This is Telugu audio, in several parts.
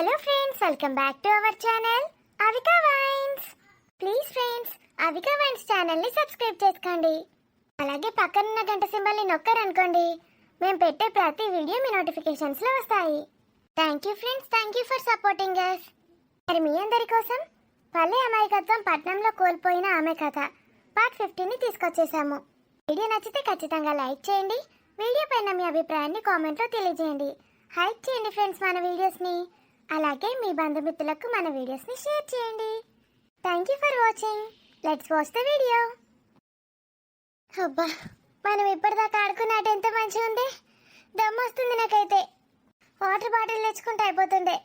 Hello friends, welcome back to our channel Avika wines. Please friends, Avika wines ఛానల్ని సబ్స్క్రైబ్ చేసుకోండి. అలాగే పక్కనున్న గంట సింబల్ని నొక్కారనుకోండి, మేము పెట్టే ప్రతి వీడియో మీ నోటిఫికేషన్స్లో వస్తాయి. Thank you friends, thank you for supporting us. మరి మీ అందరి కోసం పల్లె అమాయకత్వం పట్నంలో కోల్పోయిన ఆమె కథ పార్ట్ 15ని తీసుకొచ్చేసాము. వీడియో నచ్చితే ఖచ్చితంగా లైక్ చేయండి. వీడియో పైన మీ అభిప్రాయాన్ని కామెంట్లో తెలియజేయండి. హైప్ చేయండి ఫ్రెండ్స్ మన వీడియోస్ని. అలాగే మీ బంధుమిత్రులకు మన వీడియోస్ని షేర్ చేయండి. Thank you for watching. Let's watch the video. అబ్బా, మనం ఇప్పటిదాకా ఆడుకున్నట్టు ఎంత మంచిగా ఉంది. దమ్ము వస్తుంది నాకైతే. వాటర్ బాటిల్ తెచ్చుకుంటే అయిపోతుండే.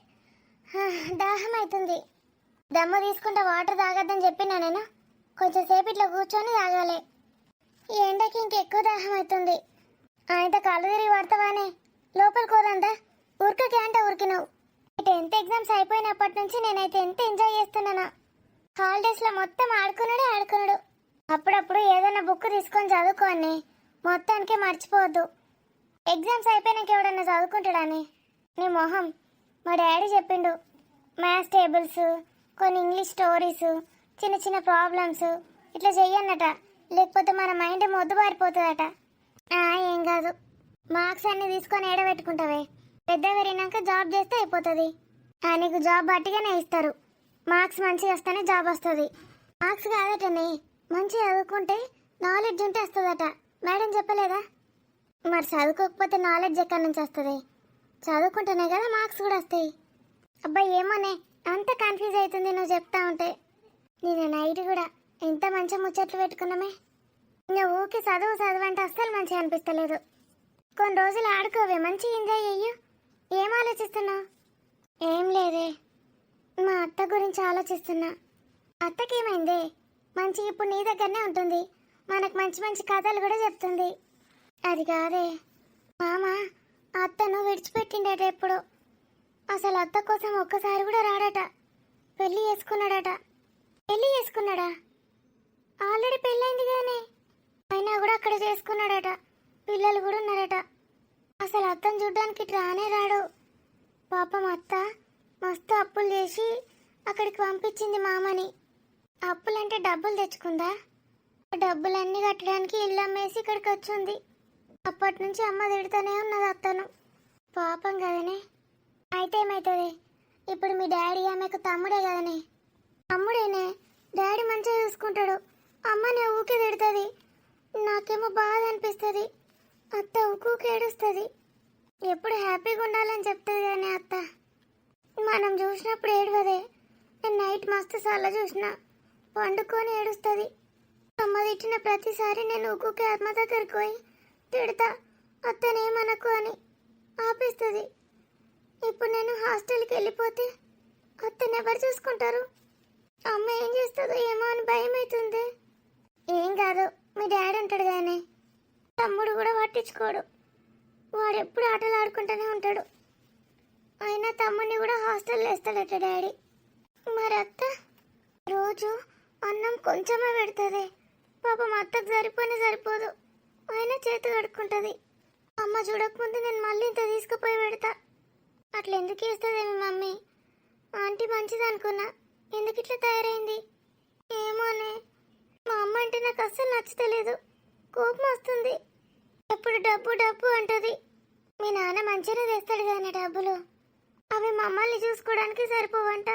దాహం అవుతుంది. దమ్ము తీసుకుంటే వాటర్ తాగద్దని చెప్పినా నేను. కొంచెం సేపు ఇట్లా కూర్చొని తాగాలి. ఈ ఎండకి ఇంకెక్కువ దాహం అవుతుంది. ఆయనతో కళ్ళు తిరిగి పడతావానే. లోపలికి పోదందా? ఊరికే అంటే ఉరికినావు. 10th ఎగ్జామ్స్ అయిపోయినప్పటి నుంచి నేనైతే ఎంత ఎంజాయ్ చేస్తున్నాను. హాలిడేస్లో మొత్తం ఆడుకున్నాడు. అప్పుడప్పుడు ఏదైనా బుక్ తీసుకొని చదువుకోని, మొత్తానికి మర్చిపోవద్దు. ఎగ్జామ్స్ అయిపోయినాక ఎవడన్నా చదువుకుంటాడని నీ మొహం. మా డాడీ చెప్పిండు, మ్యాథ్స్ టేబుల్స్, కొన్ని ఇంగ్లీష్ స్టోరీస్, చిన్న చిన్న ప్రాబ్లమ్స్ ఇట్లా చెయ్యన్నట. లేకపోతే మన మైండ్ మొద్దుబారిపోతుందట. ఏం కాదు, మార్క్స్ అన్నీ తీసుకొని ఏడబెట్టుకుంటావే. పెద్ద పెరిగినాక జాబ్ చేస్తే అయిపోతుంది. నీకు జాబ్ బట్టిగానే ఇస్తారు. మార్క్స్ మంచిగా వస్తేనే జాబ్ వస్తుంది. మార్క్స్ కాదటనే, మంచిగా చదువుకుంటే నాలెడ్జ్ ఉంటే వస్తుందట. మేడం చెప్పలేదా? మరి చదువుకోకపోతే నాలెడ్జ్ ఎక్కడి నుంచి వస్తుంది? చదువుకుంటేనే కదా మార్క్స్ కూడా వస్తాయి. అబ్బాయి ఏమోనే, అంత కన్ఫ్యూజ్ అవుతుంది నువ్వు చెప్తా ఉంటే. నేను నైట్ కూడా ఎంత మంచి ముచ్చట్లు పెట్టుకున్నామే. ఇంకా ఊకే చదువు అంటే అస్సలు మంచిగా అనిపిస్తలేదు. కొన్ని రోజులు ఆడుకోవే, మంచిగా ఎంజాయ్ చెయ్యు. ఏం ఆలోచిస్తున్నావు? ఏం లేదే, మా అత్త గురించి ఆలోచిస్తున్నా. అత్తకేమైందే? మంచిగా ఇప్పుడు నీ దగ్గరనే ఉంటుంది. మనకు మంచి మంచి కథలు కూడా చెప్తుంది. అది కాదే మామ, అత్తను విడిచిపెట్టిండట ఎప్పుడు. అసలు అత్త కోసం ఒక్కసారి కూడా రాడట. పెళ్లి చేసుకున్నాడా? ఆల్రెడీ పెళ్ళైంది కానీ అయినా కూడా అక్కడ చేసుకున్నాడట. పిల్లలు కూడా ఉన్నారట. అసలు అత్తను చూడ్డానికి రానే రాడు. పాపం అత్త మస్తు అప్పులు చేసి అక్కడికి పంపించింది మామని. అప్పులంటే డబ్బులు తెచ్చుకుందా? డబ్బులన్నీ కట్టడానికి ఇల్లు అమ్మేసి ఇక్కడికి వచ్చింది. అప్పటి నుంచి అమ్మ తిడుతూనే ఉన్నది అత్తను. పాపం కదనే. అయితే ఏమవుతుంది? ఇప్పుడు మీ డాడీ ఆమెకు తమ్ముడే కదనే. తమ్ముడేనే, డాడీ మంచిగా చూసుకుంటాడు. అమ్మనే ఊకే తిడుతుంది. నాకేమో బాధ అనిపిస్తుంది. అత్త ఊకే ఏడుస్తుంది. ఎప్పుడు హ్యాపీగా ఉండాలని చెప్తుంది కానీ అత్త మనం చూసినప్పుడు ఏడవదే. నేను నైట్ మస్తు సార్లు చూసిన, పండుకొని ఏడుస్తుంది. అమ్మ తిట్టిన ప్రతిసారి నేను ఊకే అమ్మ దగ్గరికి పోయి తిడతా, అత్తనేమనకు అని ఆపిస్తుంది. ఇప్పుడు నేను హాస్టల్కి వెళ్ళిపోతే అత్తని ఎవరు చూసుకుంటారు? అమ్మ ఏం చేస్తుందో ఏమో అని భయం అవుతుంది. ఏం కాదు, మీ డాడీ ఉంటాడు కానీ. తమ్ముడు కూడా పట్టించుకోడు. వాడు ఎప్పుడు ఆటలు ఆడుకుంటూనే ఉంటాడు. అయినా తమ్ముడిని కూడా హాస్టల్లో వేస్తాడట డాడీ. మరి అత్త రోజు అన్నం కొంచెమే పెడుతుంది. పాపం అత్తకు సరిపోదు. అయినా చేతి కడుక్కుంటుంది. అమ్మ చూడకముందు నేను మళ్ళీ ఇంత తీసుకుపోయి పెడతా. అట్లా ఎందుకు వేస్తుంది మీ మమ్మీ? ఆంటీ మంచిది అనుకున్నా, ఎందుకు ఇట్లా తయారైంది ఏమోనే. మా అమ్మ అంటే నాకు అస్సలు నచ్చలేదు. కోపం వస్తుంది. ఎప్పుడు డబ్బు అంటది. మీ నాన్న మంచిగా తెస్తాడు కానీ డబ్బులు అవి మమ్మల్ని చూసుకోవడానికి సరిపోవంట.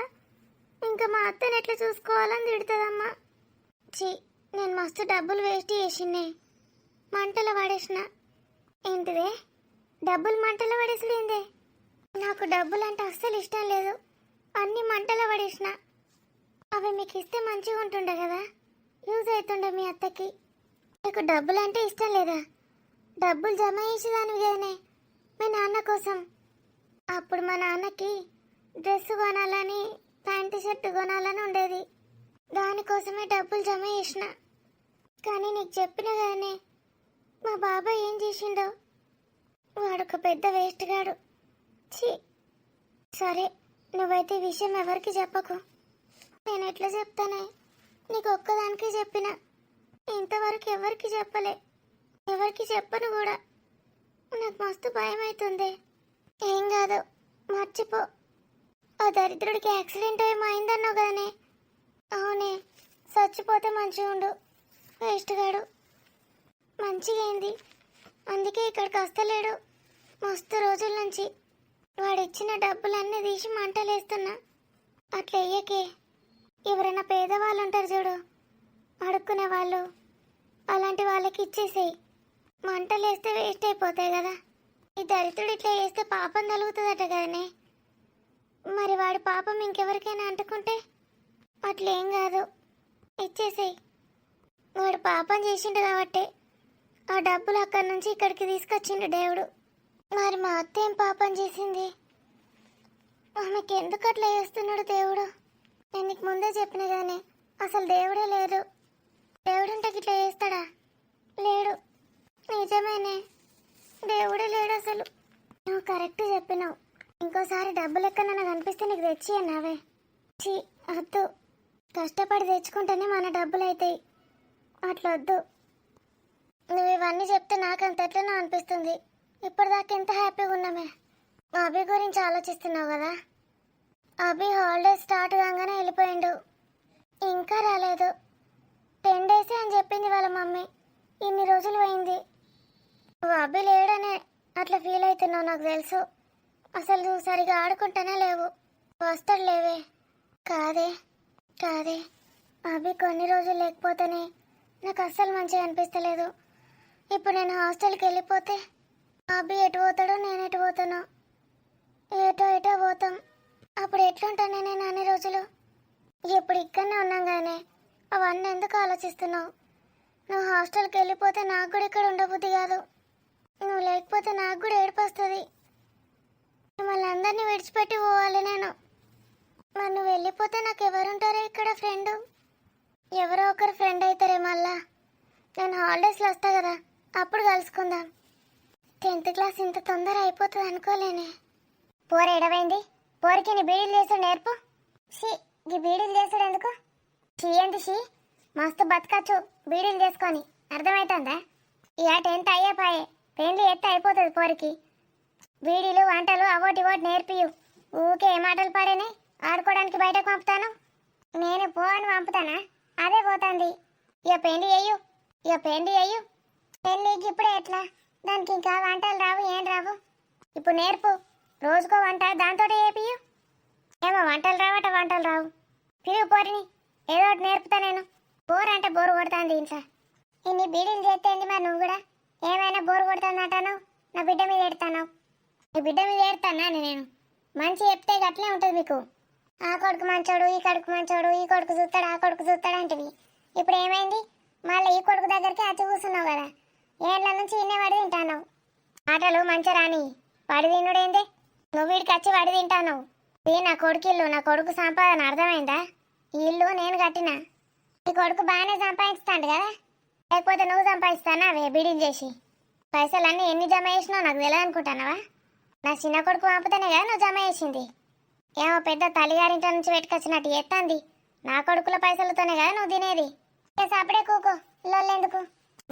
ఇంకా మా అత్తని ఎట్లా చూసుకోవాలని తిడుతుందమ్మా. నేను మస్తు డబ్బులు వేస్ట్ చేసినే, మంటలో పడేసిన. ఏంటిదే? డబ్బులు మంటలో పడేసుడేందే? నాకు డబ్బులు అంటే అస్సలు ఇష్టం లేదు. అన్ని మంటలో పడేసిన. అవి మీకు ఇస్తే మంచిగా ఉంటుండే కదా, యూజ్ అవుతుండే మీ అత్తకి. నీకు డబ్బులు అంటే ఇష్టం లేదా? డబ్బులు జమ చేసేదానివి కదనే మీ నాన్న కోసం. అప్పుడు మా నాన్నకి డ్రెస్ కొనాలని, ప్యాంటు షర్ట్ కొనాలని ఉండేది. దానికోసమే డబ్బులు జమ చేసిన. కానీ నీకు చెప్పిన కదనే, మా బాబాయ్ ఏం చేసిండో. వాడొక పెద్ద వేస్ట్ గాడు. సరే, నువ్వైతే ఈ విషయం ఎవరికి చెప్పకు. నేను ఎట్లా చెప్తానే? నీకు ఒక్కదానికి చెప్పిన, ఇంతవరకు ఎవరికి చెప్పలే. ఎవరికి చెప్పను కూడా. నాకు మస్తు భయం అవుతుంది. ఏం కాదు, మర్చిపో. ఆ దరిద్రుడికి యాక్సిడెంట్ ఏమో అయిందన్నావు కదనే. అవునే, చచ్చిపోతే మంచిగా ఉండు. వేస్ట్ గాడు మంచిగా అయింది, అందుకే ఇక్కడికి వస్తలేడు. మస్తు రోజుల నుంచి వాడు ఇచ్చిన డబ్బులన్నీ తీసి మంటలేస్తున్నా. అట్లా వెయ్యకే. ఎవరైనా పేదవాళ్ళు ఉంటారు చూడు, అడుక్కునే వాళ్ళు, అలాంటి వాళ్ళకి ఇచ్చేసేయి. మంటలు వేస్తే వేస్ట్ అయిపోతాయి కదా. ఈ దరిద్రుడు ఇట్లా వేస్తే పాపం తలుగుతుందట కదనే. మరి వాడి పాపం ఇంకెవరికైనా అంటుకుంటే అట్లేం కాదు, ఇచ్చేసేయి. వాడు పాపం చేసిండు కాబట్టి ఆ డబ్బులు అక్కడి నుంచి ఇక్కడికి తీసుకొచ్చిండు దేవుడు. మరి మా అత్త ఏం పాపం చేసింది? ఆమెకి ఎందుకు అట్లా చేస్తున్నాడు దేవుడు? నేను నీకు ముందే చెప్పిన కానీ అసలు దేవుడే లేడు. దేవుడుంటే ఇట్లా చేస్తాడా? లేడు. నిజమేనే, దేవుడే లేడు అసలు. నువ్వు కరెక్ట్ చెప్పినావు. ఇంకోసారి డబ్బులు ఎక్కడన్నా కనిపిస్తే నీకు తెచ్చి అన్నావే. చీ, వద్దు. కష్టపడి తెచ్చుకుంటేనే మన డబ్బులు అవుతాయి, అట్లా వద్దు. నువ్వు ఇవన్నీ చెప్తే నాకు అంత ఎట్లనో అనిపిస్తుంది. ఇప్పటిదాకా ఎంత హ్యాపీగా ఉన్నామే. అభి గురించి ఆలోచిస్తున్నావు కదా. అభి హాలిడేస్ స్టార్ట్ కాగానే వెళ్ళిపోయిండు, ఇంకా రాలేదు. 10 డేసే అని చెప్పింది వాళ్ళ మమ్మీ. ఇన్ని రోజులు పోయింది. నువ్వు అభి లేడనే అట్లా ఫీల్ అవుతున్నావు నాకు తెలుసు. అసలు నువ్వు సరిగా ఆడుకుంటానే లేవు. వస్తాడు లేవే. కాదే కాదే, అభి కొన్ని రోజులు లేకపోతేనే నాకు అస్సలు మంచిగా అనిపిస్తలేదు. ఇప్పుడు నేను హాస్టల్కి వెళ్ళిపోతే అభి ఎటు పోతాడో నేను ఎటు పోతానో. ఎటో పోతాం. అప్పుడు ఎట్లుంటానే నేను అన్ని రోజులు? ఇప్పుడు ఇక్కడనే ఉన్నాం కానీ అవన్నీ ఎందుకు ఆలోచిస్తున్నావు? నువ్వు హాస్టల్కి వెళ్ళిపోతే నాకు కూడా ఇక్కడ ఉండబుద్ధి కాదు. నువ్వు లేకపోతే నాకు కూడా ఏడుపు వస్తుంది. మిమ్మల్ని అందరినీ విడిచిపెట్టి పోవాలి నేను. మరి నువ్వు వెళ్ళిపోతే నాకు ఎవరుంటారే ఇక్కడ? ఫ్రెండు ఎవరో ఒకరు ఫ్రెండ్ అవుతారే. మళ్ళా నేను హాలిడేస్లో వస్తా కదా, అప్పుడు కలుసుకుందాం. 10th క్లాస్ ఇంత తొందర అయిపోతుంది అనుకోలేనే. పోర ఎడవైంది. పోరికి నీ బీడీలు చేసుడు నేర్పు. షీ, ఈ బీడీలు చేసుడు ఎందుకు? షీ ఏంది షీ? మస్తు బతకచ్చు బీడీలు చేసుకొని, అర్థమవుతుందా? ఈ 10th అయ్యే పాయే, పెళ్ళి ఎత్తే అయిపోతుంది పోరికి. బీడీలు వంటలు అవోటి నేర్పియు. ఊకే ఏ మాటలు పాడేనే. ఆడుకోవడానికి బయటకు పంపుతాను. నేను పో అని పంపుతానా? అదే పోతుంది. ఇక పెళ్ళి అయ్యు, పెళ్ళికి ఇప్పుడే ఎట్లా? దానికి ఇంకా వంటలు రావు, ఏం రావు. ఇప్పుడు నేర్పు. రోజుకో వంట దాంతో ఏపియు. ఏమో వంటలు రావు. పిలువు పోరిని, ఏదో ఒకటి నేర్పుతా నేను. బోర్ అంటే బోరు కొడుతుంది ఇంట్లో. ఇన్ని బీడీలు చేస్తేంది మరి నువ్వు కూడా? ఏమైనా బోరు కొడుతుంది అంటాను, నా బిడ్డ మీద ఎడతాను. నీ బిడ్డ మీద ఏడతానా నేను? మంచి చెప్తే గట్లే ఉంటుంది మీకు. ఆ కొడుకు మంచోడు, ఈ కొడుకు మంచోడు, ఈ కొడుకు చూస్తాడు, ఆ కొడుకు చూస్తాడు అంటివి. ఇప్పుడు ఏమైంది? మళ్ళీ ఈ కొడుకు దగ్గరికి వచ్చి కూర్చున్నావు కదా. ఏళ్ళ నుంచి ఇన్నే వడి తింటాను. ఆటలు మంచి రాని వడి తినుడేందే? నువ్వు వీడికి వచ్చి వడి తింటాను. ఇది నా కొడుకు ఇల్లు, నా కొడుకు సంపాదన, అర్థమైందా? ఈ ఇల్లు నేను కట్టినా. ఈ కొడుకు బాగానే సంపాదిస్తాడు కదా, లేకపోతే నువ్వు సంపాదిస్తానా అవే బీడీలు చేసి? పైసలన్నీ ఎన్ని జమ చేసినావు నాకు తెలియదు అనుకుంటున్నావా? నా చిన్న కొడుకు పంపుతానే కదా నువ్వు జమ చేసింది. ఏమో పెద్ద తల్లిగారింట నుంచి పెట్టుకొచ్చినట్టు ఎత్తంది. నా కొడుకుల పైసలతోనే కదా నువ్వు తినేది. అప్పుడే కూకో, లొల్లెందుకు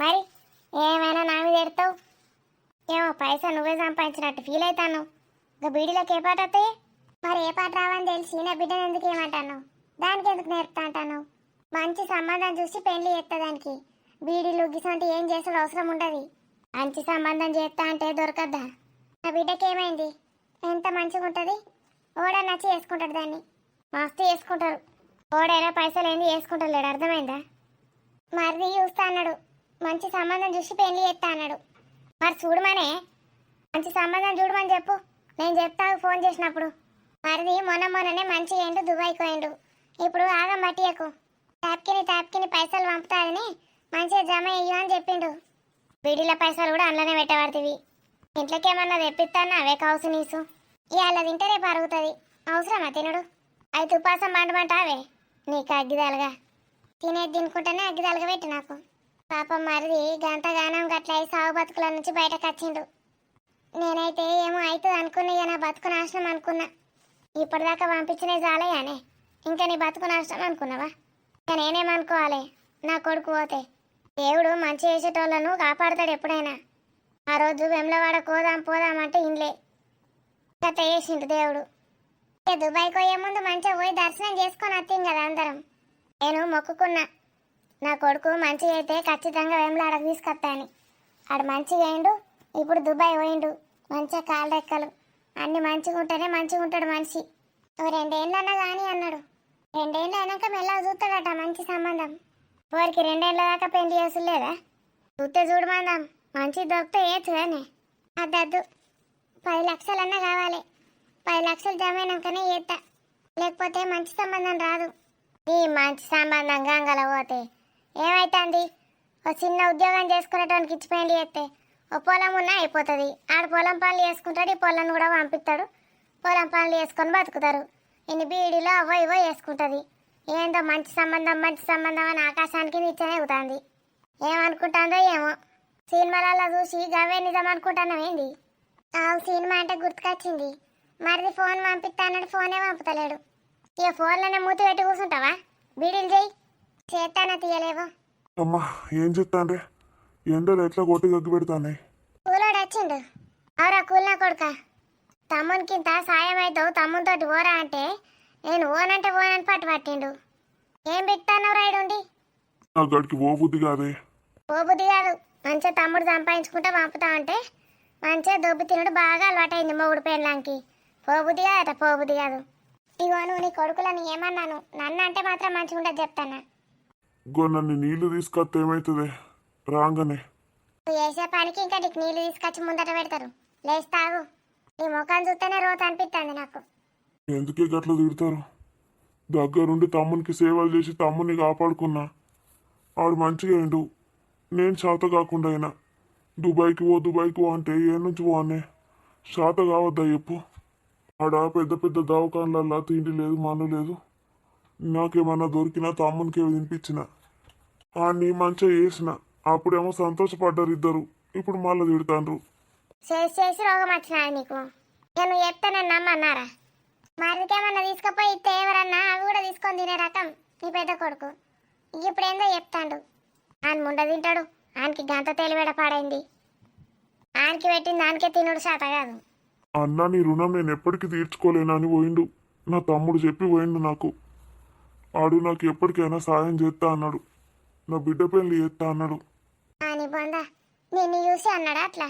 మరి? ఏమైనా నా మీద ఎడతావు? ఏమో పైసా నువ్వే సంపాదించినట్టు ఫీల్ అవుతాను. ఇక బీడీలోకి ఏ పాట వస్తాయి? మరి ఏ పాట రావని తెలిసి నా బిడ్డను ఎందుకు ఏమంటాను? దానికి ఎందుకు నేర్పుతా అంటాను? మంచి సంబంధం చూసి పెళ్లి చేస్తా దానికి. బీడీలు గిసంటే ఏం చేసాడు అవసరం ఉండదు. మంచి సంబంధం చేస్తా అంటే దొరకద్దా? నా బిడ్డకి ఏమైంది? ఎంత మంచిగా ఉంటుంది. ఓడ నచ్చి వేసుకుంటాడు దాన్ని, మస్తు వేసుకుంటారు. ఓడైనా పైసలు ఏంది వేసుకుంటారు లేడు, అర్థమైందా? మరిది చూస్తా అన్నాడు, మంచి సంబంధం చూసి పెళ్లి చేస్తా అన్నాడు. మరి చూడమనే, మంచి సంబంధం చూడమని చెప్పు, నేను చెప్తాను ఫోన్ చేసినప్పుడు. మరిది మొన్ననే మంచిగా ఏండు దుబాయ్కి పోయిండు. ఇప్పుడు ఆగం పట్టియకు. ట్యాప్కిని పైసలు పంపుతాడని మంచిగా జమ అయ్యు అని చెప్పిండు. బీడీల పైసలు కూడా అందులోనే పెట్టబడుతుంది. ఇంట్లోకి ఏమన్నా తెప్పిస్తాను అవే కౌసు నీసు. ఇవాళ తింటే రేపు అరుగుతుంది. అవసరమా తినడు? అయితే ఉపాసం పండమంటావే నీకు అగ్గిదాలుగా? తినేది తినుకుంటేనే అగ్గిదాలుగా పెట్టి నాకు. పాపం మరిది గంటగానం గట్ల సాగు బతుకుల నుంచి బయటకు వచ్చిండు. నేనైతే ఏమో అవుతుంది అనుకున్నా, ఇక నా బతుకు నాశనం అనుకున్నా. ఇప్పటిదాకా పంపించినే చాలయానే, ఇంకా నీ బతుకు నాశనం అనుకున్నావా? ఇక నేనేమనుకోవాలి? నా కొడుకు పోతే దేవుడు మంచి చేసేటోళ్ళను కాపాడతాడు ఎప్పుడైనా. ఆ రోజు వెమ్లవాడ పోదాం అంటే ఇండ్లే గట్ట చేసిండు దేవుడు. దుబాయ్కి పోయే ముందు మంచిగా పోయి దర్శనం చేసుకొని వస్తాం కదా అందరం. నేను మొక్కుకున్నా నా కొడుకు మంచిగా అయితే ఖచ్చితంగా వేములాడకు తీసుకొస్తాను. ఆడు మంచిగా అయిండు, ఇప్పుడు దుబాయ్ పోయిండు, మంచిగా కాలు రెక్కలు అన్ని మంచిగా ఉంటేనే మంచిగా ఉంటాడు మనిషి. ఓ 2 ఏళ్ళన్నా కానీ అన్నాడు. 2 ఏళ్ళు అయినాక మెల్లగా చూస్తాడట మంచి సంబంధం. వారికి 2 ఏళ్ళ దాకా పెళ్లి చేసులేదా? చూస్తే చూడమందాం, మంచి దొరికితే ఏచ్చు కానీ అద్దద్దు. 10 లక్షలన్నా కావాలి. 10 లక్షలు జమ అయినాకనే చేస్తా, లేకపోతే మంచి సంబంధం రాదు. ఈ మంచి సంబంధం గంగల పోతే ఏమైతుంది? ఒక చిన్న ఉద్యోగం చేసుకునేటానికి ఇచ్చి పెళ్లి చేస్తే ఓ పొలం ఉన్నా అయిపోతుంది. ఆడ పొలం పనులు చేసుకుంటాడు, ఈ పొలం కూడా పంపిస్తాడు, పొలం పనులు చేసుకొని బతుకుతారు. ఇన్ని బీడీలో అవో ఇవో వేసుకుంటుంది. ఏందో మంచి సంబంధం మంచి సంబంధం అని ఆకాశానికి నిచ్చనే అవుతుంది. ఏమనుకుంటుందో ఏమో, సినిమాలలో చూసి గవే నిజం అనుకుంటున్నాం ఏంది? సినిమా అంటే గుర్తుకొచ్చింది, మరిది ఫోన్ పంపిస్తా అన్నాడు, ఫోనే పంపుతలేడు. ఇక ఫోన్లోనే మూతి పెట్టి కూర్చుంటావా? బీడీలు చేయి, చేస్తానా తీయలేవో. అమ్మా ఏం చెప్తాండ్రే, ఎండలు ఎట్లా కొట్టి గగ్గి పెడతానే. కూలోడు వచ్చిండు. అవరా కూలినా కొడుక, తమ్మునికింత సాయం అవుతావు, తమ్మునితోటి ఓరా అంటే నేను ఓనంటే ఓనని పట్టు పట్టిండు. ఏం బిక్తాన్నావు రాయుడుండి? నా గడికి ఓ బుద్ధి కాదే. ఓ బుద్ధి కాదు, మంచిగా తమ్ముడు సంపాదించుకుంటా పంపుతా అంటే మంచిగా దొబ్బి తినడు బాగా అలవాటైంది మొగుడు పెళ్ళాంకి. పోబుద్ధి కాదట, పోబుద్ధి కాదు. ఇగో నువ్వు నీ కొడుకులని ఏమన్నాను, నన్ను అంటే మాత్రం మంచిగా ఉండదు చెప్తానా. నన్ను నీళ్లు తీసుకొస్తే ఏమవుతుంది రాగానే? నువ్వు చేసే పనికి ఇంకా నీకు నీళ్ళు తీసుకొచ్చి ముందట పెడతారు. లేస్తావు, నీ ముఖం చూస్తేనే రోజు అనిపిస్తుంది నాకు. ఎందుకే గట్ల తిడతారు? దగ్గరుండి తమ్మునికి సేవలు చేసి తమ్ముని కాపాడుకున్నా, ఆడు మంచిగా అయిండు. నేను శాత కాకుండా అయినా దుబాయ్కి పో అంటే ఏ నుంచి పోనే? శాత కావద్దా చెప్పు? ఆడ పెద్ద పెద్ద దవాఖాన్లల్లా తిండి లేదు, మన్ను లేదు. నాకేమన్నా దొరికినా తమ్మునికి తినిపించిన, ఆడిని మంచిగా చేసిన. అప్పుడేమో సంతోషపడ్డారు ఇద్దరు, ఇప్పుడు మళ్ళీ తిడతాండ్రు. చేసి చేసి రోగం వచ్చినా నీకు? నేను చెప్తే నేను నమ్మన్నారా? మరికేమన్నా తీసుకుపోయి ఇస్తే ఎవరన్నా అవి కూడా తీసుకొని తినే రకం నీ పెద్ద కొడుకు. ఇప్పుడు ఏందో చెప్తాడు, ఆయన ముండ తింటాడు, ఆయనకి గంట తెలివేడ పాడైంది, ఆయనకి పెట్టింది దానికే తినుడు శాత కాదు. అన్నా నీ రుణం నేను ఎప్పటికీ తీర్చుకోలేనని పోయిండు. నా తమ్ముడు చెప్పి పోయిండు నాకు. ఆడు నాకు ఎప్పటికైనా సాయం చేస్తా అన్నాడు, నా బిడ్డ పెళ్లి చేస్తా అన్నాడు. అని బొందా నిన్ను చూసి అన్నాడా అట్లా?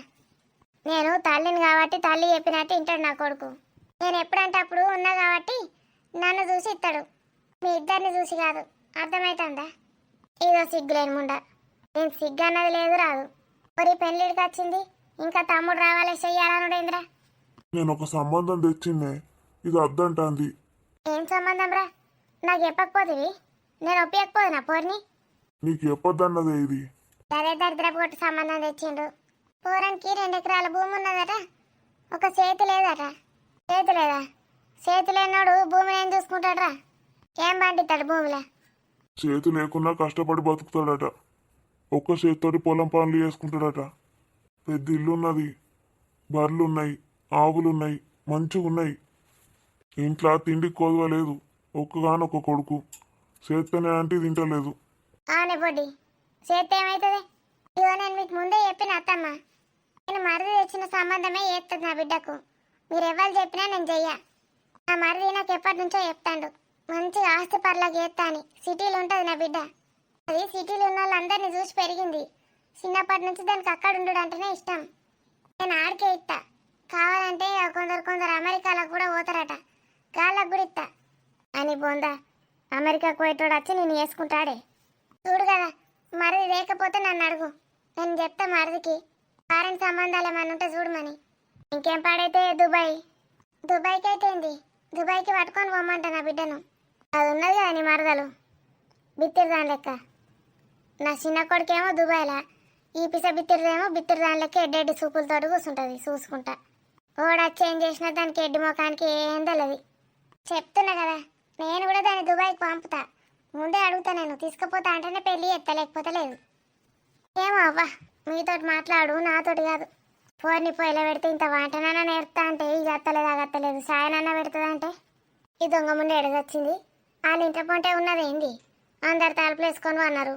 నేను తల్లిని కాబట్టి తల్లి చెప్పినట్టు వింటాడు నా కొడుకు. నేను ఎప్పుడంటే అప్పుడు ఉన్నా కాబట్టి నన్ను చూసి ఇస్తాడు, మీ ఇద్దరిని చూసి కాదు. అర్థమవుతుందా? ఏదో సిగ్గులేని ముండ. నేను సిగ్గు అన్నది లేదు, రాదు. మరి పెళ్ళిడికి వచ్చింది, ఇంకా తమ్ముడు రావాలి చెయ్యాలనుడేంద్రా? నేను ఒక సంబంధం తెచ్చిందే, ఇది అద్దంటాంది. ఏం సంబంధం రా? నాకు చెప్పకపోతుంది, నేను ఒప్పియకపోదు నా పోర్ని. నీకు చెప్పొద్దన్నదే ఇది. అదే దరిద్రపు కొట్టు సంబంధం తెచ్చిండు. పోరానికి 2 ఎకరాల భూమి ఉన్నదట, ఒక చేతి లేదట. చేతి లేదా? చేతి లేనోడు భూమిని ఏం చూసుకుంటాడు రా? ఏం పండిస్తాడు భూమిలో? చేతి లేకున్నా కష్టపడి బతుకుతాడట, ఒక్క చేతితోటి పొలం పనులు చేసుకుంటాడట. పెద్ద ఇల్లున్నది, బర్రెలున్నాయి, ఆవులున్నాయి, మంచిగా ఉన్నాయి. ఇంట్లో తిండికి కొదవలేదు, ఒక్కగానొక్క కొడుకు. చేస్తేనే అంటే తింటలేదు. అవునే పొడ్డి, చేతి ఏమవుతుంది? ఇగో నేను మీకు ముందే చెప్పిన అత్తమ్మ, నేను మరిది తెచ్చిన సంబంధమే చేస్తుంది నా బిడ్డకు. మీరు ఎవరు చెప్పినా నేను చెయ్య. నా మరిది నాకు ఎప్పటి నుంచో చెప్తాడు, మంచిగా ఆస్తి పర్లకు చేస్తా అని. సిటీలో ఉంటుంది నా బిడ్డ, అది సిటీలో ఉన్న వాళ్ళందరినీ చూసి పెరిగింది. చిన్నప్పటి నుంచి దానికి అక్కడ ఉండడం అంటేనే ఇష్టం. నేను ఆడికే ఇస్తా, కావాలంటే కొందరు అమెరికాలకు కూడా పోతారట, గాళ్ళకు కూడా ఇస్తా. అని బొందా అమెరికాకు పోయేటోడు వచ్చి నేను వేసుకుంటాడే. చూడు కదా, మరిది లేకపోతే నన్ను అడుగు, నేను చెప్తా మరిదికి ఫారెన్ సంబంధాలు ఏమన్నా ఉంటే చూడమని. ఇంకేం పాడైతే దుబాయ్కి అయితే ఏంది, దుబాయ్కి పట్టుకొని పోమ్మంట నా బిడ్డను. అది ఉన్నది కదా నీ మరదలు, బిత్తిరి దాని లెక్క. నా చిన్న కొడుకేమో దుబాయ్లా, ఈ పిస బిత్తిరిదేమో బిత్తిరి దాని లెక్క ఎడ్డెడ్డి చూపులతోటి కూర్చుంటుంది చూసుకుంటా. ఓడొచ్చి ఏం చేసినా దానికి ఎడ్డి ముఖానికి ఏం తెలియదు. చెప్తున్నా కదా, నేను కూడా దాన్ని దుబాయ్కి పంపుతా. ముందే అడుగుతా, నేను తీసుకుపోతా అంటేనే పెళ్ళి చేస్తా, లేకపోతే లేదు. ఏమో అవ్వా, మీతోటి మాట్లాడు, నాతోటి కాదు. ఫోన్ని పొయ్యిలో పెడితే ఇంత వంటనన్నా నేర్పుతా అంటే ఇది అత్తలేదు సాయనన్నా పెడుతుందంటే ఈ దొంగ ముందు ఎడగొచ్చింది. వాళ్ళ ఇంట పొంటే ఉన్నదేంది, అందరు తలుపులు వేసుకొని అన్నారు.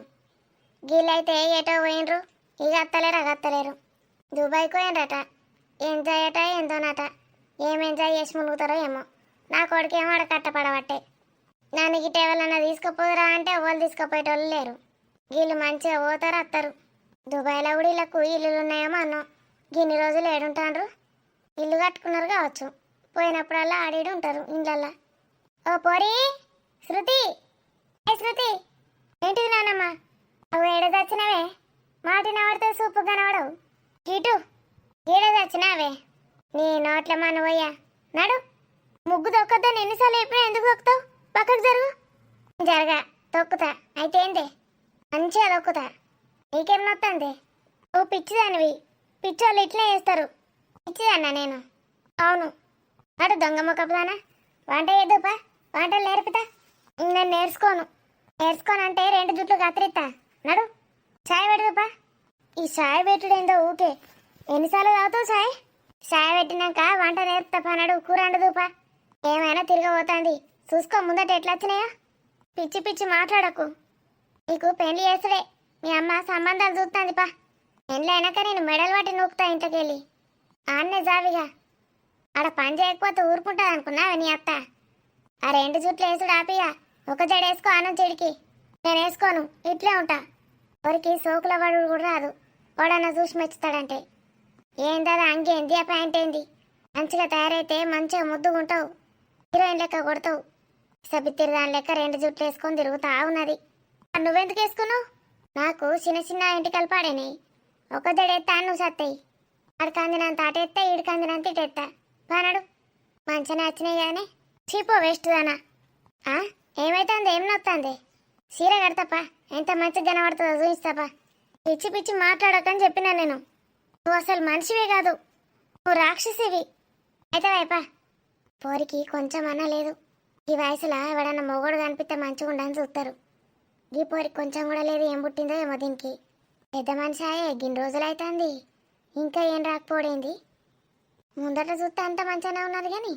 గీళ్ళైతే ఏటో పోయినరు, ఇక అత్తలేరు. దుబాయ్కి పోయినరట, ఎంజాయ్ అట ఏందోనట. ఏం ఎంజాయ్ చేసి మునుగుతారో ఏమో. నా కొడుకేమో ఆడ కట్టపడబట్టే. నన్ను గిట్ట ఎవరన్నా తీసుకుపోదురా అంటే ఎవరు తీసుకుపోయేటోళ్ళు లేరు. వీళ్ళు మంచిగా పోతారు వస్తారు. దుబాయ్లో కూడా వీళ్ళకు ఇల్లులు ఉన్నాయేమో అన్నాం. గిన్ని రోజులు ఏడుంటాండ్రు. ఇల్లు కట్టుకున్నారు కావచ్చు. పోయినప్పుడల్లా ఆడేడు ఉంటారు ఇండ్లల్లా. ఓ పోరి శృతి, ఏ శృతి, ఏంటిది నానమ్మ? అవు ఏడ తెచ్చినవే? మాట నవడితే సూపు కనవడవు. ఇటు ఏడ తెచ్చినావే? నీ నోట్ల మన పోయ్యా నడు. ముగ్గు తొక్కద్దని ఎన్నిసార్లు చెప్పినా ఎందుకు తొక్కుతావు? పక్కకు జరుగు. జరగా తొక్కుతా అయితే ఏందే? మంచిగా తొక్కుతా. నీకేం నొత్తంది? ఓ పిచ్చిదానివి. పిచ్చోళ్ళు ఇట్లే చేస్తారు. పిచ్చిదన్నా నేను? అవును. నడు దొంగ మొక్కపుదానా. వంట చేద్దుపా, వంటలు నేర్పుతా. నేను నేర్చుకోనంటే 2 జుట్లు కత్తిరిస్తా. నడు చాయ్ పెడదుపా. ఈ చాయ్ పెట్టుడేందో ఊకే. ఎన్నిసార్లు తాగుతావు చాయ్? చాయ్ పెట్టినాక వంట నేర్పుతా. నడు కూర వండదుపా. ఏమైనా తిరగబోతుంది చూసుకో. ముందట ఎట్లా వచ్చినాయో. పిచ్చి పిచ్చి మాట్లాడకు. నీకు పెళ్లి చేస్తుడే. మీ అమ్మ సంబంధాలు చూస్తుంది పా. పెళ్ళి అయినాక నేను మెడలు పట్టి నూకుతా ఇంటికెళ్ళి. ఆన్నే జావిగా. ఆడ పని చేయకపోతే ఊరుకుంటుంది అనుకున్నావా నీ అత్త? ఆ 2 జుట్లు వేసుడు ఆపిగా. ఒక జడ వేసుకో ఆనం చెడికి. నేను వేసుకోను, ఇట్లే ఉంటా. ఎవరికి సోకుల వాడు కూడా రాదు. వాడన్నా చూసి మెచ్చుతాడంటే. ఏందా అంగేంది ఆ ప్యాంట్ ఏంది? మంచిగా తయారైతే మంచిగా ముద్దుగుంటావు. హీరోయిన్ లెక్క కొడతావు. సబిత్తిరి దాని లెక్క 2 జుట్లు వేసుకొని తిరుగుతా ఉన్నది. నువ్వెందుకు వేసుకున్నావు? నాకు చిన్న చిన్న ఇంటికలు పాడేనాయి. ఒక జడెత్తా నువ్వు సత్తాయి. ఆడికి అందినంత అటెత్తా, ఈడికి అందినంత ఇటెత్తా. పానాడు మంచిగా వచ్చినాయి కానీ చీపో వేస్ట్ దానా. ఏమైతుంది? ఏం నొత్తుంది? చీర కడతాపా. ఎంత మంచిగా కనబడుతుందో చూపిస్తాపా. పిచ్చి పిచ్చి మాట్లాడకని చెప్పినా నేను. నువ్వు అసలు మనిషివే కాదు, నువ్వు రాక్షసివి. అయితే వైపా. పోరికి కొంచెం అన్నా లేదు. ఈ వయసులో ఎవడన్నా మొగోడు కనిపిస్తే మంచిగా ఉండని చూస్తారు. ఈ పోరికి కొంచెం కూడా లేదు. ఏం పుట్టిందో ఏమో దీనికి. పెద్ద మనిషి అయ్యే గిన్ని రోజులు అవుతుంది. ఇంకా ఏం రాకపోడేంది? ముందట చూస్తే అంత మంచిగానే ఉన్నది కానీ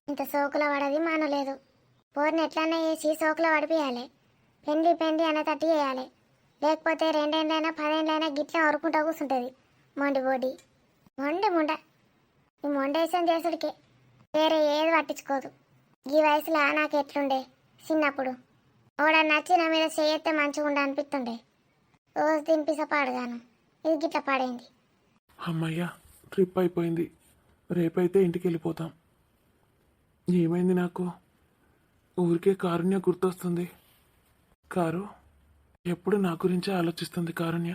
ఇంత సోకుల పడది మానలేదు. పోరిని ఎట్లన్నా వేసి సోకుల పడిపోయాలి. పెండి అనే తట్టి వేయాలి. లేకపోతే 2 ఏళ్ళైనా 10 ఏళ్ళైనా గిట్లా వరుకుంటా కూర్చుంటుంది. మొండి బోడి ముండ. ఈ మొండేసం చేసుడికే, వేరే ఏది పట్టించుకోదు. ఈ వయసులో నాకు ఎట్లుండే చిన్నప్పుడు? ఓడ నచ్చి నా మీద చేయెత్తే మంచిగా ఉండ అనిపిస్తుండే. రోజు తినిపిస పాడుగాను. ఇది గిట్ల పాడైంది. అమ్మయ్యా, ట్రిప్ అయిపోయింది. రేపైతే ఇంటికి వెళ్ళిపోతాం. ఏమైంది నాకు? ఊరికే కారుణ్య గుర్తొస్తుంది. కారు ఎప్పుడు నా గురించే ఆలోచిస్తుంది. కారుణ్య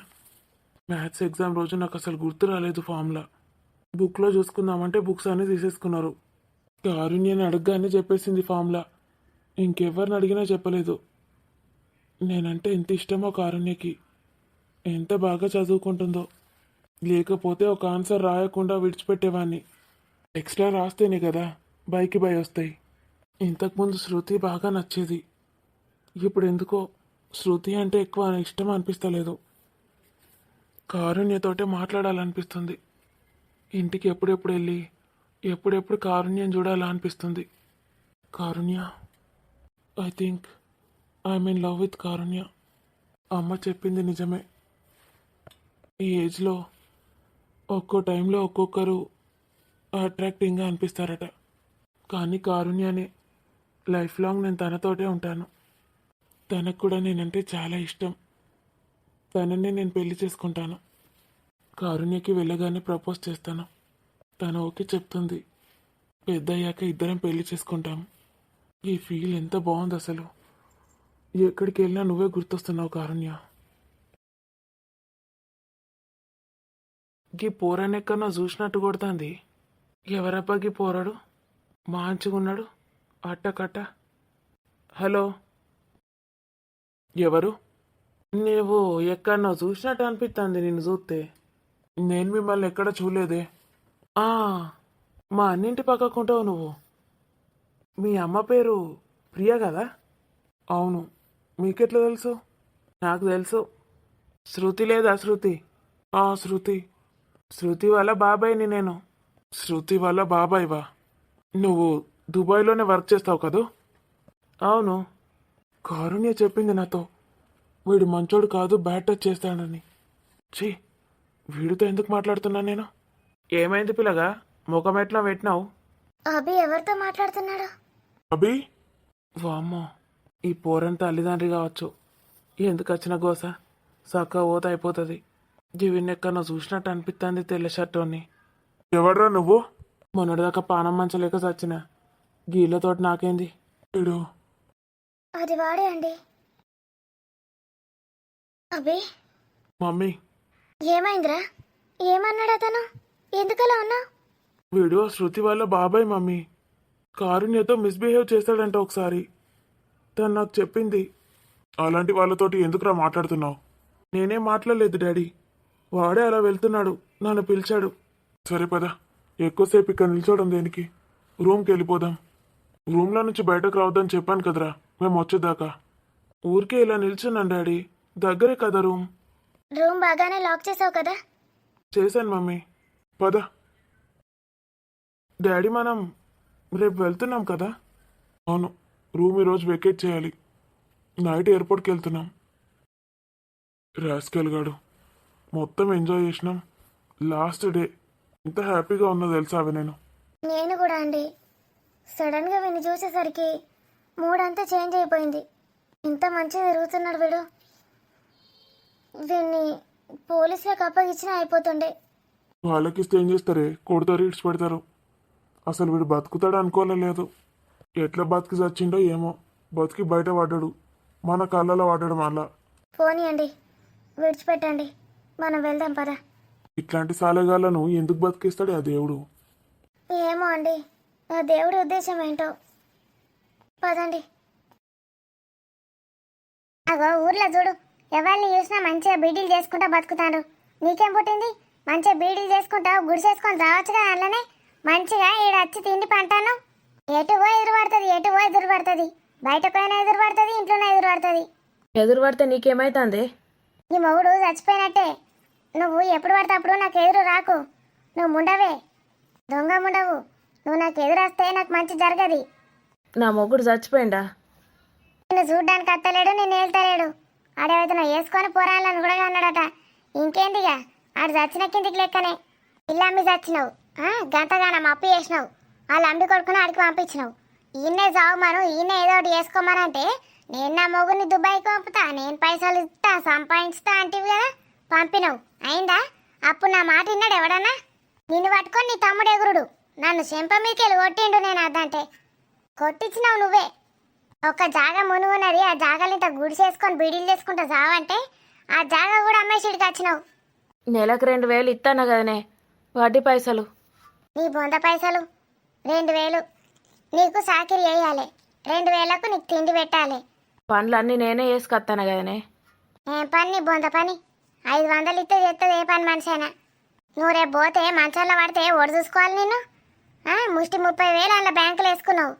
మ్యాథ్స్ ఎగ్జామ్ రోజు నాకు అసలు గుర్తు రాలేదు. ఫామ్లా బుక్లో చూసుకుందామంటే బుక్స్ అన్నీ తీసేసుకున్నారు. కారుణ్యని అడగగానే చెప్పేసింది ఫామ్లా. ఇంకెవరిని అడిగినా చెప్పలేదు. నేనంటే ఎంత ఇష్టమో కారుణ్యకి. ఎంత బాగా చదువుకుంటుందో. లేకపోతే ఒక ఆన్సర్ రాయకుండా విడిచిపెట్టేవాడిని. ఎక్స్ట్రా రాస్తేనే కదా బైకి బై వస్తాయి. ఇంతకుముందు శృతి బాగా నచ్చేది. ఇప్పుడు ఎందుకో శృతి అంటే ఎక్కువ ఇష్టం అనిపిస్తలేదు. కారుణ్యతోటే మాట్లాడాలనిపిస్తుంది. ఇంటికి ఎప్పుడెప్పుడు వెళ్ళి ఎప్పుడెప్పుడు కారుణ్యం చూడాలా అనిపిస్తుంది. Karunya, I think I'm in love with Karunya. అమ్మ చెప్పింది నిజమే. ఈ ఏజ్లో ఒక్కో టైంలో ఒక్కొక్కరు అట్రాక్టింగ్గా అనిపిస్తారట. కానీ కారుణ్యనే లైఫ్ లాంగ్ నేను తనతోటే ఉంటాను. తనకు కూడా నేనంటే చాలా ఇష్టం. తననే నేను పెళ్లి చేసుకుంటాను. కారుణ్యకి వెళ్ళగానే ప్రపోజ్ చేస్తాను. తను ఓకే చెప్తుంది. పెద్ద అయ్యాక ఇద్దరం పెళ్లి చేసుకుంటాం. ఈ ఫీల్ ఎంత బాగుంది అసలు. ఎక్కడికి వెళ్ళినా నువ్వే గుర్తొస్తున్నావు కారుణ్య. గీ పోరానెక్కడో చూసినట్టు కొడుతుంది. ఎవరబ్బా గీ పోరాడు? మంచిగున్నాడు అట్టకట్ట. హలో, ఎవరు? నువ్వు ఎక్కడనో చూసినట్టు అనిపిస్తుంది నిన్ను చూస్తే. నేను మిమ్మల్ని ఎక్కడ చూడలేదే. మా అన్నింటి పక్కకుంటావు నువ్వు. మీ అమ్మ పేరు ప్రియ కదా? అవును. మీకెట్లా తెలుసు? నాకు తెలుసు. శృతి లేదా? శృతి. శృతి. శృతి వాళ్ళ బాబాయ్ని నేను. శృతి వాళ్ళ బాబాయ్వా? నువ్వు దుబాయ్లోనే వర్క్ చేస్తావు కదూ? అవును. కారుణ్య చెప్పింది నాతో. వీడు మంచోడు కాదు, బ్యాడ్ టచ్ చేస్తాడని. ఛీ, వీడితో ఎందుకు మాట్లాడుతున్నా నేను? ఏమైంది పిల్లగా? ముఖం ఎట్లా పెట్టినావు? అభి ఎవరితో మాట్లాడుతున్నాడు? అభి వామ్మో, ఈ పోరని తల్లిదండ్రి కావచ్చు. ఎందుకు వచ్చిన గోస? సక్క ఓత అయిపోతుంది. జివిన్నెక్కనో చూసినట్టు అనిపిస్తుంది తెల్ల షర్టోని. ఎవడ్రా నువ్వు? మొన్నటిదాకా పానం మంచలేక చచ్చిన. గీళ్ళతోటి నాకేంది? వీడు అది వాడే అండి. అభి మమ్మీ, ఏమైందిరా? ఏమన్నాడు అతను? ఎందుకలా ఉన్నావు? వీడు శృతి వాళ్ళ బాబాయ్ మమ్మీ. కారుణ్యతో మిస్బిహేవ్ చేస్తాడంట ఒకసారి. తను నాకు చెప్పింది. అలాంటి వాళ్ళతోటి ఎందుకురా మాట్లాడుతున్నావు? నేనేం మాట్లాడలేదు డాడీ. వాడే అలా వెళ్తున్నాడు, నన్ను పిలిచాడు. సరే పద, ఎక్కువసేపు ఇక్కడ నిల్చోవడం దేనికి? రూమ్కి వెళ్ళిపోదాం. రూమ్లో నుంచి బయటకు రావద్దని చెప్పాను కదరా మేము వచ్చేదాకా. ఊరికే ఇలా నిల్చున్నాను డాడీ. దగ్గరే కదా రూమ్. రూమ్ బాగానే లాక్ చేసావు కదా? చేశాను మమ్మీ. పద. డాడీ, మనం రేపు వెళ్తున్నాం కదా? అవును, రూమ్ ఈరోజు వెకేట్ చేయాలి. నైట్ ఎయిర్పోర్ట్కి వెళ్తున్నాం. రాస్కెల్ గాడు, మొత్తం ఎంజాయ్ చేసినాం. లాస్ట్ డే ఎంత హ్యాపీగా ఉన్నదో తెలుసా అవి నేను. నేను కూడా అండి. సడన్గా వీడిని చూసేసరికి మూడ్ అంతా చేంజ్ అయిపోయింది. ఇంత మంచిగా తిరుగుతున్నాడు వీడు. వీడిని పోలీసులకు అప్పగిచ్చినా అయిపోతుండే. వాళ్ళకిస్తే ఏం చేస్తారే? కొడతారు, ఇడ్చి పెడతారు. అసలు వీడు బతుకుతాడు అనుకోలేదు. ఎట్లా బతికి చచ్చిండో ఏమో. బతికి బయట పడ్డాడు, మన కళ్ళలో పడ్డాడు. మళ్ళా పోనీ అండి, విడిచిపెట్టండి, మనం వెళ్దాం పద. ఇట్లాంటి సాలెగాళ్ళను ఎందుకు బతికిస్తాడు ఆ దేవుడు? ఏమో అండి, ఆ దేవుడి ఉద్దేశం ఏంటో. పదండి. అగో ఊర్లో చూడు, ఎవరిని చూసినా మంచిగా బీడీలు చేసుకుంటా బతుకుతాడు. నీకేం పుట్టింది? మంచిగా బీడీలు చేసుకుంటావు, గుడిసేసుకొని రావచ్చు కదా. అందులోనే మంచిగా ఈడ వచ్చి తిండి పంటాను. ఎటు పోయి ఎదురు పడుతుంది, ఎటు పోయి ఎదురు పడుతుంది. బయట పోయినా ఎదురు పడుతుంది, ఇంట్లోనే ఎదురు పడుతుంది. ఎదురు పడితే నీకేమైతుంది? నీ మొగుడు చచ్చిపోయినట్టే. నువ్వు ఎప్పుడు పడితే అప్పుడు నాకు ఎదురు రాకు. నువ్వు ముండవే, దొంగ ముండవు. నువ్వు నాకు ఎదురు వస్తే నాకు మంచి జరగది. నా మొగుడు చచ్చిపోయిందా? నిన్ను చూడ్డానికి అత్తలేడు, నిన్ను వెళ్తలేడు. ఆడేవైతే నువ్వు వేసుకొని పోరాలని కూడా అన్నాడట. ఇంకేందిగా, ఆడు చచ్చిన కిందికి లెక్కనే. ఇల్లు అమ్మి చచ్చినావు, గంతగానం అప్పు చేసినావు. వాళ్ళు అమ్మి కొడుకుని ఆడికి పంపించినావు. ఈయన్నే చావమను, ఈయన ఏదో ఒకటి చేసుకోమనంటే నేను నా మొగుడిని దుబాయ్కి పంపుతా, నేను పైసలు ఇస్తా, సంపాదించుతా అంటివి కదా. పంపినావు, అయిందా? అప్పుడు నా మాట విన్నాడు ఎవడన్నా? నిన్ను పట్టుకొని నీ తమ్ముడు ఎగురుడు నన్ను చెంప మీకెళ్ళి కొట్టిండు. నేను అద్దంటే కొట్టించినావు నువ్వే. ఒక జాగా మునుగున్నది, ఆ జాగాలు ఇంత గుడిసేసుకొని బీడీలు చేసుకుంటా చావంటే ఆ జాగా కూడా అమ్మేసిడికి వచ్చినావు. నెలకు 2000 ఇస్తాను కదనే, వడ్డీ పైసలు. నీ బొంద పైసలు 2000 నీకు సాకిరి వేయాలి, 2000కు నీకు తిండి పెట్టాలి. పనులన్నీ నేనే వేసుకొస్తాను కదనే. ఏం పని నీ బొంద పని? 500 ఇస్తే చేస్తుంది ఏ పని మనిషి అయినా. నువ్వు రేపు పోతే మంచంలో పడితే ఓడి చూసుకోవాలి నిన్ను. ముష్టి 30,000 అందులో బ్యాంకులో వేసుకున్నావు.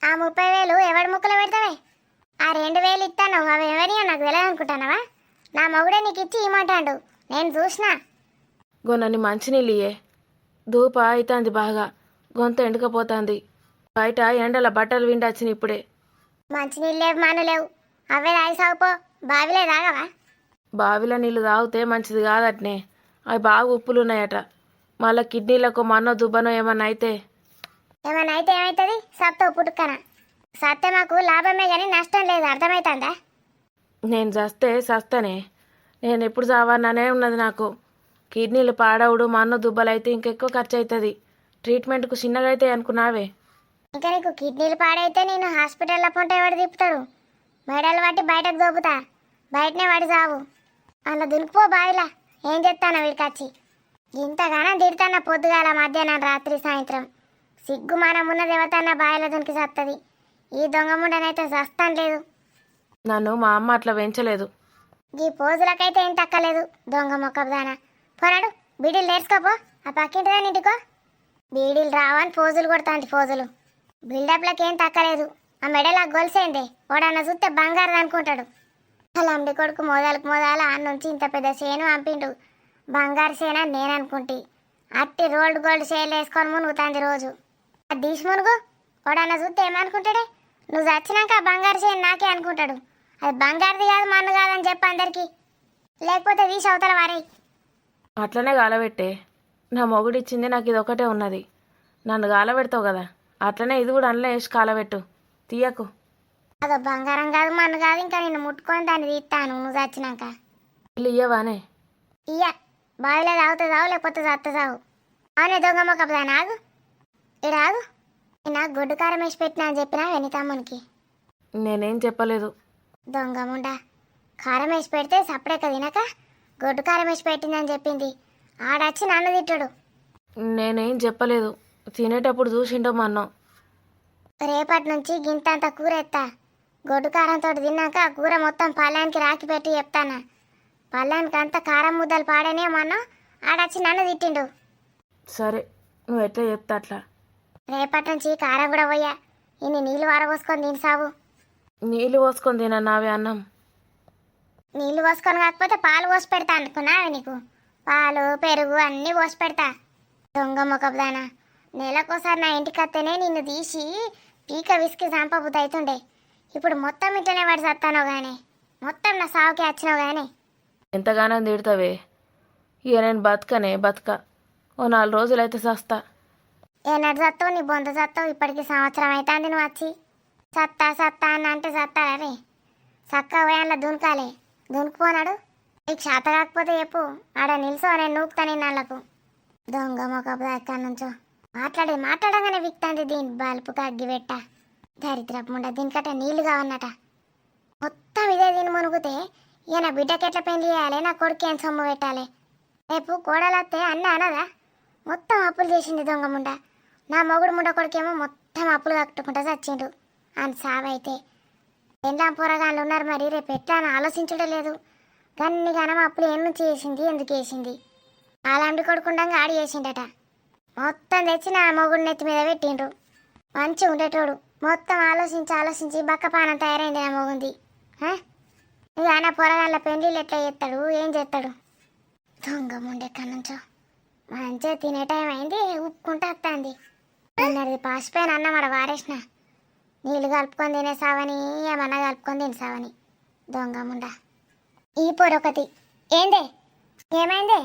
ఆ 30,000 ఎవడి ముక్కలో పెడతావే? ఆ 2,000 ఇస్తాను, అవి ఎవరియో నాకు తెలియదు అనుకుంటానవా? నా మొగుడే నీకు ఇచ్చి ఇమ్మంటాడు, నేను చూసినా. గొన్నని మంచినీళ్ళు ఇయ్యే. ధూప అవుతుంది బాగా, గొంత ఎండకపోతుంది. బయట ఎండల బట్టలు విండొచ్చిన ఇప్పుడే. మంచినీళ్ళు లేవు, మను లేవు, అవే తాగి సాగుపో. బావిలే తాగవా? బావిలో నీళ్ళు తాగితే మంచిది కాదట్నే. అవి బాగా ఉప్పులు ఉన్నాయట. మళ్ళీ కిడ్నీలకు మన్నో దుబ్బనో ఏమన్నా అయితే. ఏమన్నా అయితే ఏమవుతుంది? సత్తో పుట్టుకన సత్తే మాకు లాభమే కానీ నష్టం లేదు, అర్థమవుతుందా? నేను చస్తే చస్తానే. నేను ఎప్పుడు చావన్నానే ఉన్నది నాకు. కిడ్నీలు పాడవుడు, మన్నో దుబ్బలు అయితే ఇంకెక్కువ ఖర్చు అవుతుంది. ట్రీట్మెంట్కు చిన్నగా అయితే అనుకున్నావే. ఇంకా నీకు కిడ్నీలు పాడైతే నేను హాస్పిటల్లో పొంట ఎవడు తిప్పుతాడు? మెడలు పట్టి బయటకు దోపుతా, బయటనే వాడి చావు. అలా దునికిపో బావిలా. ఏం చెప్తాను వీడికి వచ్చి? ఇంతగానో తిడతాన్న పొద్దుగాల, మధ్యాహ్నం, రాత్రి, సాయంత్రం. సిగ్గు మనం ఉన్న దేవతన్న బావిలో దునికి సత్తది. ఈ దొంగ ముండనైతే చస్తాను లేదు. నన్ను మా అమ్మ అట్లా పెంచలేదు. ఈ పోజులకైతే ఏం తక్కలేదు, దొంగ మొక్కదానా. పోనాడు, బీడీలు నేర్చుకోపో. ఆ పక్కింటిదా ఇంటికో. బీడీలు రావని పోజులు కొడతాంటి పోజులు. బిల్డప్లకి ఏం తక్కలేదు. ఆ మెడలా గొలిసేందే, వాడన్న చూస్తే బంగారు అనుకుంటాడు. అలా అండి కొడుకు మోదాలకు మోదాల ఆ నుంచి ఇంత పెద్ద చేను పంపిండు. బంగారు చేను అని నేను అనుకుంటే అట్టి రోల్డ్ గోల్డ్ చేలు వేసుకొని మునుగుతాంది రోజు. అది తీసి మునుగు, వాడన్న చూస్తే ఏమనుకుంటాడే? నువ్వు చచ్చినాక ఆ బంగారు చేను నాకే అనుకుంటాడు. అది బంగారుది కాదు, మన్ను కాదని చెప్పు అందరికి. లేకపోతే తీసి అవతల వారే. అట్లనే గాలబెట్టే. నా మొగుడిచ్చింది నాకు ఇది ఒకటే ఉన్నది. నన్ను కాలబెడతావు కదా, అట్లనే ఇది కూడా అందులో వేసి కాలబెట్టు, తీయకు. అదో బంగారం కాదు మన్ను కాదు, ఇంకా నిన్ను ముట్టుకొని దాన్ని తీస్తాను నువ్వు చచ్చినాక. ఇల్లు ఇయ్యవానే? ఇయ్య, బావిలో తాగుతా తావు లేకపోతే చత్త తావు. అవునే దొంగ మొక్కదాని ఆగు, ఆగు. నేను గొడ్డు కారం వేసి పెట్టినా అని చెప్పినా వెని తమ్మునికి. నేనేం చెప్పలేదు. దొంగ ముండా, కారం వేసి పెడితే సపరేక తినక గొడ్డు కారం వేసి పెట్టిందని చెప్పింది. ఆడొచ్చి నన్ను తిట్టాడు. నేనేం చెప్పలేదు, తినేటప్పుడు చూసిండో మన్నో. రేపటి నుంచి గింతంత కూర ఎత్తా. గొడ్డు కారంతో తిన్నాక ఆ కూర మొత్తం పళ్ళానికి రాకి పెట్టి చెప్తానా. పళ్ళానికి అంత కారం ముద్దలు పాడేనే మొన్న ఆడొచ్చి నన్ను తిట్టిండు. సరే, నువ్వు ఎట్లా చెప్తా అట్లా. రేపటి నుంచి కారం కూడా పోయా. ఇన్ని నీళ్ళు వారబోసుకొని తిని సావు. నీళ్ళు పోసుకొని తినా నావే అన్నం? నీళ్ళు పోసుకొని కాకపోతే పాలు పోసి పెడతా అనుకున్నావే నీకు? పాలు పెరుగు అన్నీ పోసి పెడతా. దొంగ మొక్కదానా, నెలకోసారి నా ఇంటికి వస్తేనే నిన్ను తీసి పీక విసికి చంపబుద్ధి అవుతుండే. ఇప్పుడు మొత్తం ఇంట్లోనే పడి చస్తానో కానీ, మొత్తం నా సావుకి వచ్చినావు కానీ. ఎంతగానో తిడతావే. ఇక నేను బతక ఓ 4 రోజులైతే సస్తా. ఏనాడు చస్తావు? నీ బొంద చస్తావు. ఇప్పటికి సంవత్సరం అవుతుంది నువ్వు వచ్చి. సత్తా అని అంటే చస్తారా రే? చక్క పోయాన్లో దునకాలే. దునుకుపోనాడు. నీకు చేత కాకపోతే చెప్పు, ఆడ నిల్చో, నేను నూపుతాను నాళ్ళకు. దొంగ మొక్క ఎక్కడి నుంచో మాట్లాడగానే విక్తాంది దీని బల్పుకి అగ్గి పెట్ట. దరిద్రపు ముండ, దీనికట నీళ్లు కావన్నట. మొత్తం ఇదే దీన్ని మునుగుతే ఇక నా బిడ్డకి ఎట్లా పెళ్లి చేయాలి, నా కొడుకు ఏం సొమ్ము పెట్టాలి? రేపు కోడలత్తే అన్న అనదా? మొత్తం అప్పులు చేసింది దొంగ ముండ. నా మొగుడు ముండ కొడుకేమో మొత్తం అప్పులు కట్టుకుంటా చచ్చిండు. అని సావైతే ఎండాం పోరగాళ్ళు ఉన్నారు, మరి రేపు ఎట్లా అని ఆలోచించడం లేదు. గన్ని గనం అప్పులు ఏం నుంచి వేసింది, ఎందుకు వేసింది? అలాంటి కొడుకుండగా ఆడి చేసిండట. మొత్తం తెచ్చి నా మొగుడు నెత్తి మీద పెట్టిండ్రు. మంచి ఉండేటోడు. మొత్తం ఆలోచించి బక్కపానం తయారైంది నా మొగుంది. ఇక నా పొరగాళ్ళ పెళ్ళిళ్ళు ఎట్లా చేస్తాడు, ఏం చేస్తాడు? దొంగ ముండెక్కడి నుంచో మంచిగా తినే టైం అయింది, ఉప్పుకుంటా వస్తుంది. నిన్నది పాసిపోయిన అన్నం ఆడ వారేసిన. నీళ్ళు కలుపుకొని తినేసావని, ఏమన్నా కలుపుకొని తినేసావని. దొంగ ముండ. ఈ పొరొకటి ఏందే, ఏమైందే?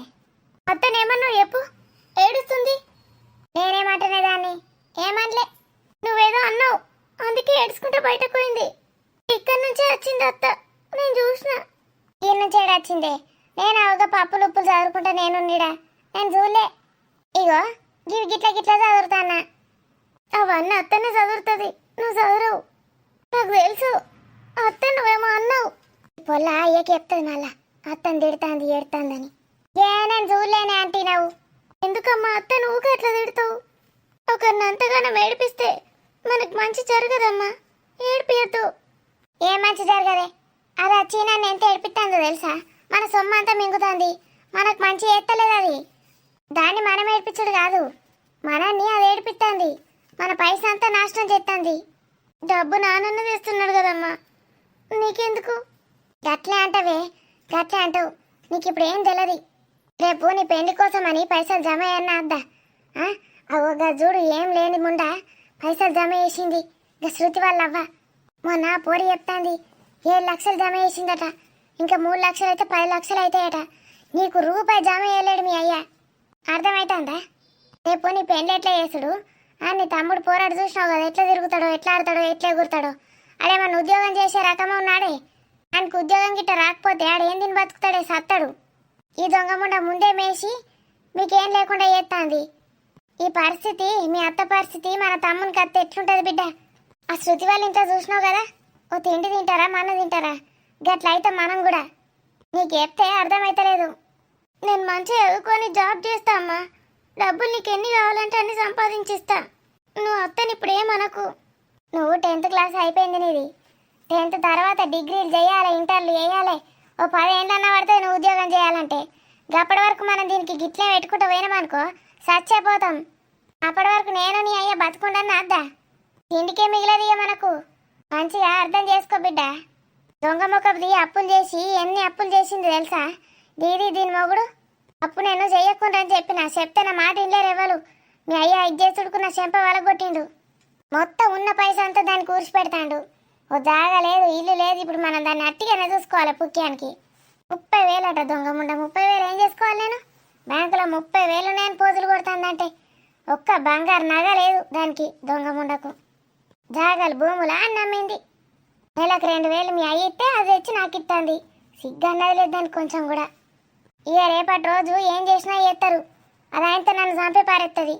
అత్తనేమన్నా చెప్పు, ఏడుస్తుంది. నేనేమంటనే దాన్ని? ఏమనలే, నువ్వేదో అన్నావు అందుకే ఏడుచుకుంటే బయటకు పోయింది. ఇక్కడి నుంచే వచ్చింది అత్త, నేను చూసిన. ఈ నుంచి ఏడొచ్చిందే? నేను అవగా పప్పులు ఉప్పులు చదువుకుంటా నేను చూడలే. ఇగో గివి గిట్ల చదువుతానా. అవన్నీ అత్తనే చదువుతుంది, నువ్వు చదువు. నాకు తెలుసు అత్త నువ్వేమో అన్నావు. పొల్ల అయ్యకి చెప్తుంది మళ్ళా అత్తని తిడుతుంది ఏడుతుందని. నేను చూడలేనే ఆంటీ. నువ్వు ఎందుకమ్మా అత్త నువ్వు ఎట్లా తిడతావు? ఒకరిని అంతగానో ఏడిపిస్తే మనకు మంచి జరగదమ్మా, ఏడిపియద్దు. ఏం మంచి జరగదే? అది వచ్చి నన్ను ఎంత ఏడిపిస్తుందో తెలుసా? మన సొమ్ము అంతా మింగుతుంది, మనకు మంచి ఏత్తలేదు అది. దాన్ని మనం ఏడిపించడు కాదు, మనల్ని అది ఏడిపిస్తుంది. మన పైసా అంతా నాశనం చేస్తుంది. డబ్బు నాన్న తెస్తున్నాడు కదమ్మా, నీకెందుకు గట్లే అంటవే? గట్లే అంటావు, నీకు ఇప్పుడు ఏం తెలియదు. రేపు నీ పెళ్లి కోసం అని పైసలు జమ అయ్యన్నా అద్దా? అవగా చూడు, ఏం లేని ముండా పైసలు జమ చేసింది. ఇక శృతి వాళ్ళవ్వ మొన్న పోరి చెప్తాంది 7 లక్షలు జమ చేసిందట. ఇంకా 3 లక్షలు అయితే 10 లక్షలు అవుతాయట. నీకు రూపాయి జమ చేయలేడు మీ అయ్యా, అర్థమవుతుందా? రేపు నీ పెళ్ళి ఎట్లా చేసుడు? నీ తమ్ముడు పోరాడు చూసినావు కదా, ఎట్లా తిరుగుతాడో, ఎట్లా ఆడతాడో, ఎట్లా ఎగురుతాడో. ఆడేమన్నా ఉద్యోగం చేసే రకమే ఉన్నాడే. ఆయనకు ఉద్యోగం గిట్ట రాకపోతే ఆడేం తిని బతుకుతాడే, సత్తాడు. ఈ దొంగముండ ముందే మేసి మీకేం లేకుండా చేస్తాంది. ఈ పరిస్థితి, మీ అత్త పరిస్థితి మన తమ్మునికి అత్త ఎట్లుంటుంది బిడ్డ? ఆ శృతి వాళ్ళ ఇంట్లో చూసినావు కదా, ఓ తిండి తింటారా, మన తింటారా? గట్ల అయితే మనం కూడా. నీకు చెప్తే అర్థమైతలేదు. నేను మంచిగా చదువుకొని జాబ్ చేస్తా అమ్మా, డబ్బులు నీకు ఎన్ని కావాలంటే అన్ని సంపాదించిస్తా. నువ్వు అత్తని ఇప్పుడు ఏమనకు. నువ్వు 10th క్లాస్ అయిపోయింది నీది. 10th తర్వాత డిగ్రీలు చేయాలి, ఇంటర్లు చేయాలి. ఓ 10 ఏళ్ళన్నా పడితే నువ్వు ఉద్యోగం చేయాలంటే. అప్పటి వరకు మనం దీనికి గిట్లే పెట్టుకుంటూ పోయినామనుకో చచ్చిపోతాం. అప్పటి వరకు నేను నీ అయ్యా బతుకుండన్నా అద్దా? తిండికే మిగిలది మనకు. మంచిగా అర్థం చేసుకో బిడ్డ. దొంగ మొక్కది అప్పులు చేసి ఎన్ని అప్పులు చేసింది తెలుసా? దీని మొగుడు అప్పు నేను చెయ్యకుండా అని చెప్తే నా మాట ఇన్లేరు ఎవరు. మీ అయ్యా ఇజ్జేసుడుకున్న చెంప వలగొట్టిండు. మొత్తం ఉన్న పైసా అంతా దాన్ని కూర్చి పెడతాడు. ఓ జాగా లేదు, ఇల్లు లేదు. ఇప్పుడు మనం దాన్ని అట్టిగానే చూసుకోవాలి. పుక్యానికి 30,000 అట దొంగ ముండ. 30,000 ఏం చేసుకోవాలి నేను? బ్యాంకులో 30,000 నేను పోజులు కొడతానంటే ఒక్క బంగారు నగ లేదు దానికి దొంగ ముండకు. జాగలు భూములా అని నమ్మింది. నెలకు 2000 మీ అయ్యితే అది తెచ్చి నాకు ఇస్తుంది. సిగ్గన్నది లేదు దానికి కొంచెం కూడా. ఇక రేపటి రోజు ఏం చేసినా చేస్తారు. అది ఆయనతో నన్ను చంపి పారెత్తది.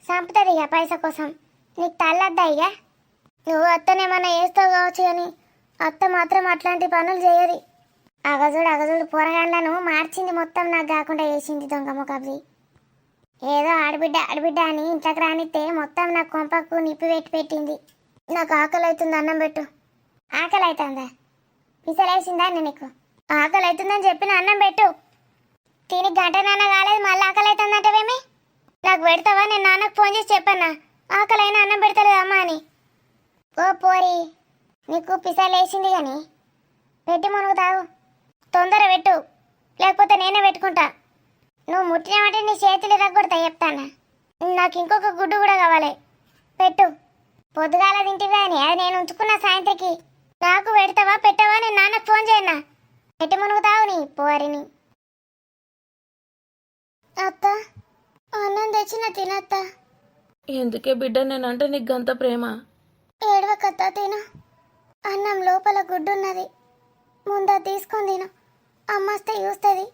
చంపుతుంది ఇక పైస కోసం. నీకు తల్లద్దా ఇక? నువ్వు అత్తనేమన్నా వేస్తావు కావచ్చు కానీ అత్త మాత్రం అట్లాంటి పనులు చేయదు. అగజుడు పోరగాళ్ళను మార్చింది, మొత్తం నాకు కాకుండా చేసింది దొంగ ముఖాబ్ది. ఏదో ఆడబిడ్డ అని ఇంట్లోకి రానిస్తే మొత్తం నా కొంపకు నిప్పి పెట్టింది. నాకు ఆకలి అవుతుంది, అన్నం పెట్టు. ఆకలి అవుతుందా? పిసలేసిందా నీకు? ఆకలి అవుతుందని చెప్పిన అన్నం పెట్టు. తిని గంట నాన్న కాలేదు మళ్ళీ ఆకలి అవుతుందంటవేమి? నాకు పెడతావా? నేను నాన్నకు ఫోన్ చేసి చెప్పన్నా ఆకలి అయినా అన్నం పెడతలేదు అమ్మ అని. ఓ పోరి, నీకు పిసలేసింది కానీ పెట్టి మునుగుతావు. తొందర పెట్టు, లేకపోతే నేనే పెట్టుకుంటా. నువ్వు ముట్టినామంటే నీ చేతులు రగ్గొడతా చెప్తానా. నాకు ఇంకొక గుడ్డు కూడా కావాలి, పెట్టు. పొద్దుగాల తింటివి అని అది నేను ఉంచుకున్న సాయంత్రికి. నాకు పెడతావా పెట్టవా? నేను నాన్నకు ఫోన్ చేయన్నా. పెట్టి మునుగుతావు నీ పోరిని. అత్త, అన్నం తెచ్చిన తినత్త. ఎందుకే బిడ్డ నేనంటే నీకు గంత ప్రేమ? ఏడవకత్తా, తిను. అన్నం లోపల గుడ్డున్నది, ముందా తీసుకొని తిను. అమ్మస్తే చూస్తుంది.